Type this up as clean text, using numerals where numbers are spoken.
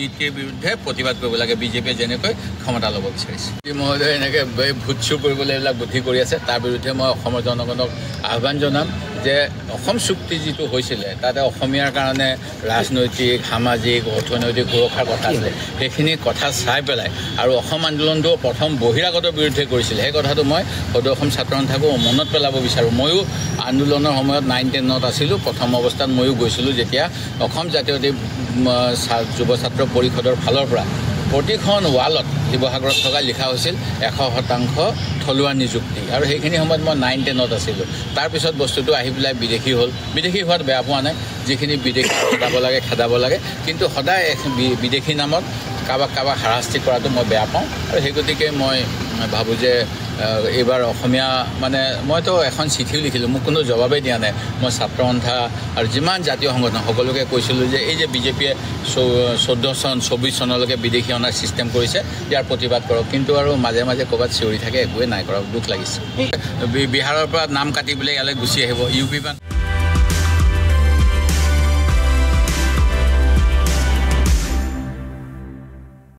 নীতিৰ বিৰুদ্ধে প্ৰতিবাদ কৰিব লাগে বিজেপিয়ে যেনেকৈ ক্ষমতা ল'ব বিচাৰিছে মহোদয় এনেকৈ ভুটচু কৰিবলৈ এইবিলাক বুদ্ধি কৰি আছে তাৰ বিৰুদ্ধে মই অসমৰ জনগণক আহ্বান জনাম যে অসম চুক্তি যিটো হৈছিলে তাতে অসমীয়াৰ কাৰণে ৰাজনৈতিক সামাজিক অৰ্থনৈতিক সুৰক্ষাৰ কথা আছিলে সেইখিনি কথা চাই পেলাই আৰু অসম আন্দোলনটো প্ৰথম বহিৰাগতৰ বিৰুদ্ধে কৰিছিলে সেই কথাটো মই সদৌ অসম ছাত্ৰ সন্থাকো মনত পেলাব বিচাৰোঁ ময়ো আন্দোলনৰ সময়ত 9-10ত আছিলোঁ প্ৰথম অৱস্থাত ময়ো গৈছিলোঁ যেতিয়া অসম জাতীয়তাবাদী যুৱ ছাত্ৰ পৰিষদৰ ফালৰ পৰা প্ৰতিখন ৱালত শিৱসাগৰত থকা লিখা হৈছিল 100% থলুৱা নিযুক্তি আৰু সেইখিনি সময়ত মই 9-10ত আছিলোঁ তাৰপিছত বস্তুটো আহি পেলাই বিদেশী হ'ল বিদেশী হোৱাত বেয়া পোৱা নাই যিখিনি বিদেশী খেদাব লাগে কিন্তু সদায় বিদেশী নামত কাৰোবাক হাৰাশাস্তি কৰাটো মই বেয়া পাওঁ আৰু সেই গতিকে মই ভাবোঁ যে এইবাৰ অসমীয়া মানে মইতো এখন চিঠিও লিখিলোঁ মোক কোনো জবাবেই দিয়া নাই মই ছাত্ৰ সন্থা আৰু যিমান জাতীয় সংগঠন সকলোকে কৈছিলোঁ যে এই যে বিজেপিয়ে 14 চন 24 চনলৈকে বিদেশী অনাৰ ছিষ্টেম কৰিছে ইয়াৰ প্ৰতিবাদ কৰক কিন্তু আৰু মাজে মাজে ক'ৰবাত চিঞৰি থাকে একোৱে নাই কৰা দুখ লাগিছে বিহাৰৰ পৰা নাম কাটি পেলাই ইয়ালৈ গুচি আহিব ইউ পি